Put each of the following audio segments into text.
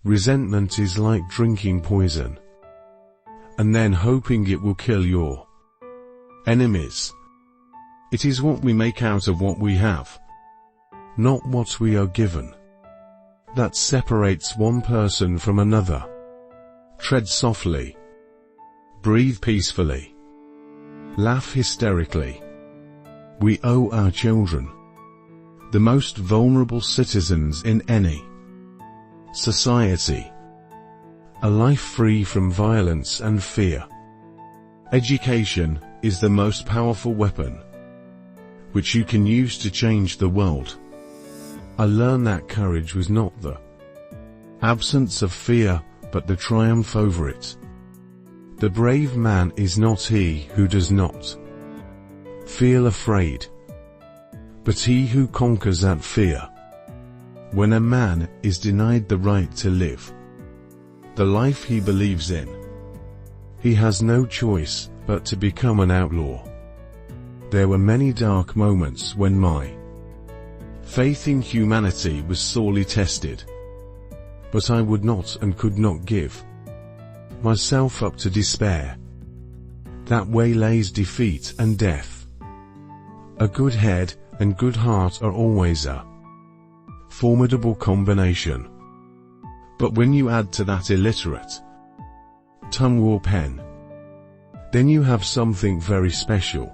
Resentment is like drinking poison, and then hoping it will kill your enemies. It is what we make out of what we have, not what we are given, that separates one person from another. Tread softly. Breathe peacefully. Laugh hysterically. We owe our children, the most vulnerable citizens in any society, a life free from violence and fear. Education is the most powerful weapon which you can use to change the world. I learned that courage was not the absence of fear, but the triumph over it. The brave man is not he who does not feel afraid, but he who conquers that fear. When a man is denied the right to live the life he believes in, he has no choice but to become an outlaw. There were many dark moments when my faith in humanity was sorely tested, but I would not and could not give myself up to despair. That way lays defeat and death. A good head and good heart are always a formidable combination. But when you add to that illiterate tongue or pen, then you have something very special.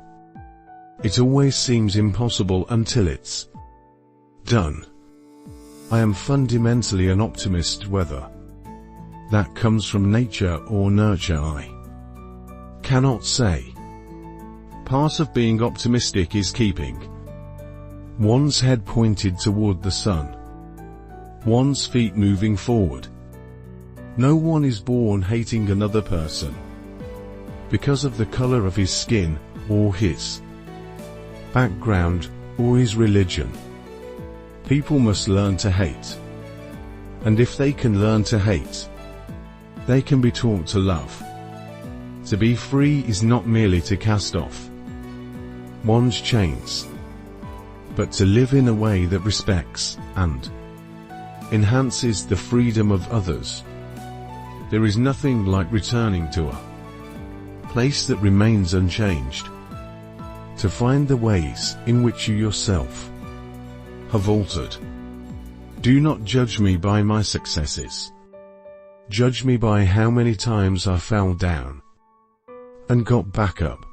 It always seems impossible until it's done. I am fundamentally an optimist, whether that comes from nature or nurture I cannot say. Part of being optimistic is keeping one's head pointed toward the sun, one's feet moving forward. No one is born hating another person because of the color of his skin or his background or his religion. People must learn to hate, and if they can learn to hate, they can be taught to love. To be free is not merely to cast off one's chains, but to live in a way that respects and enhances the freedom of others. There is nothing like returning to a place that remains unchanged, to find the ways in which you yourself have altered. Do not judge me by my successes. Judge me by how many times I fell down and got back up.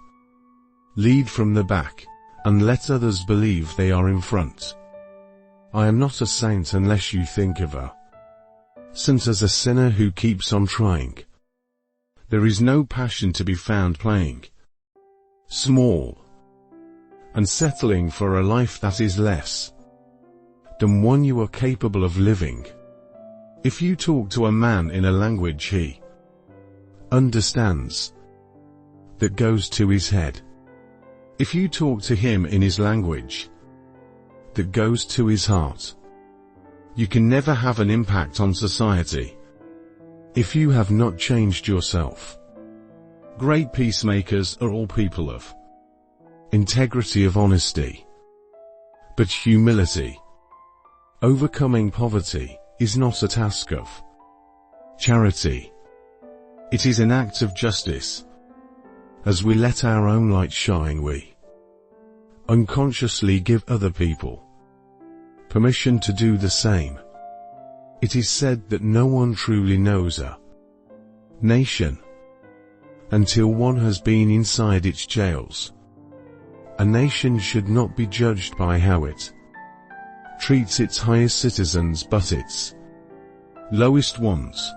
Lead from the back, and let others believe they are in front. I am not a saint unless you think of a saint as a sinner who keeps on trying. There is no passion to be found playing small and settling for a life that is less than one you are capable of living. If you talk to a man in a language he understands, that goes to his head. If you talk to him in his language, that goes to his heart, you can never have an impact on society if you have not changed yourself. Great peacemakers are all people of integrity, of honesty, but humility. Overcoming poverty is not a task of charity. It is an act of justice. As we let our own light shine, we unconsciously give other people permission to do the same. It is said that no one truly knows a nation until one has been inside its jails. A nation should not be judged by how it treats its highest citizens, but its lowest ones.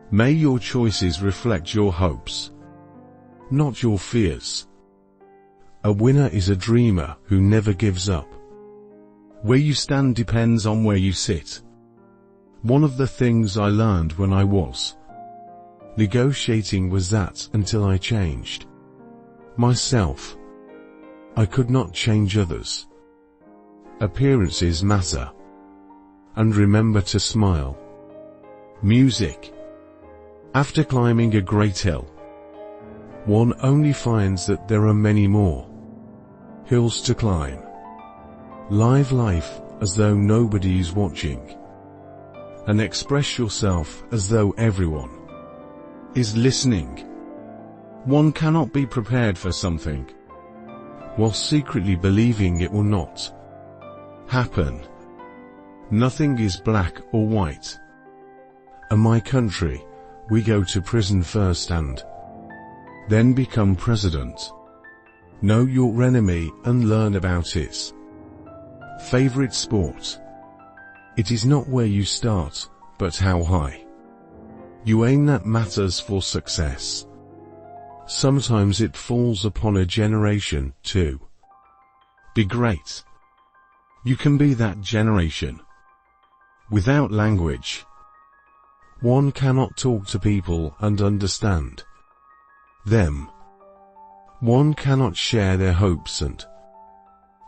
May your choices reflect your hopes, not your fears. A winner is a dreamer who never gives up. Where you stand depends on where you sit. One of the things I learned when I was negotiating was that until I changed myself, I could not change others. Appearances matter. And remember to smile. Music. After climbing a great hill, one only finds that there are many more hills to climb. Live life as though nobody is watching. and express yourself as though everyone is listening. One cannot be prepared for something while secretly believing it will not happen. Nothing is black or white. In my country, we go to prison first and then become president. Know your enemy and learn about his favorite sport. It is not where you start, but how high you aim that matters for success. Sometimes it falls upon a generation to be great. You can be that generation. Without language, one cannot talk to people and understand them. One cannot share their hopes and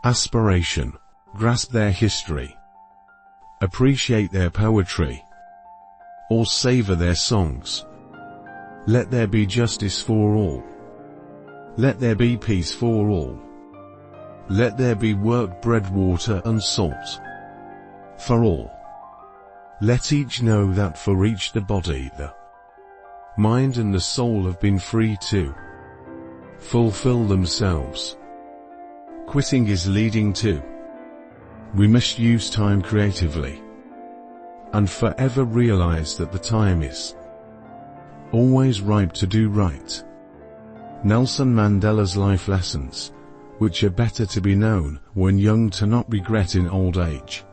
aspiration, grasp their history, appreciate their poetry, or savor their songs. Let there be justice for all. Let there be peace for all. Let there be work, bread, water, and salt for all. Let each know that for each the body, the mind and the soul have been free to fulfill themselves. Quitting is leading to. We must use time creatively and forever realize that the time is always ripe to do right. Nelson Mandela's life lessons, which are better to be known when young to not regret in old age.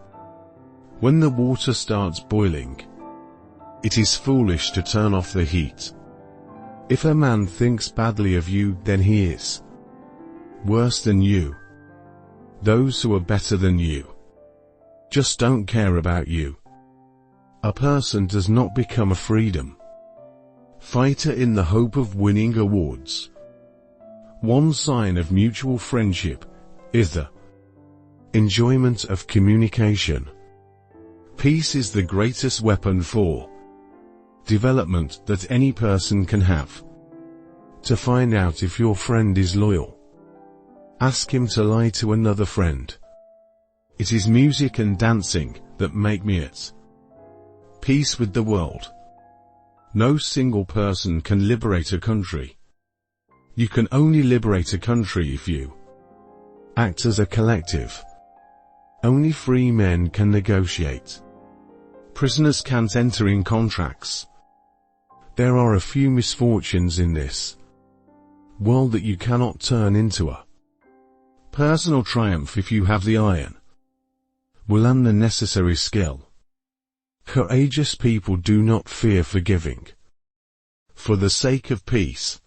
When the water starts boiling, it is foolish to turn off the heat. If a man thinks badly of you, then he is worse than you. Those who are better than you just don't care about you. A person does not become a freedom fighter in the hope of winning awards. One sign of mutual friendship is the enjoyment of communication. Peace is the greatest weapon for development that any person can have. To find out if your friend is loyal, ask him to lie to another friend. It is music and dancing that make me at peace with the world. No single person can liberate a country. You can only liberate a country if you act as a collective. Only free men can negotiate. Prisoners can't enter in contracts. There are a few misfortunes in this world that you cannot turn into a personal triumph if you have the iron will and the necessary skill. Courageous people do not fear forgiving for the sake of peace.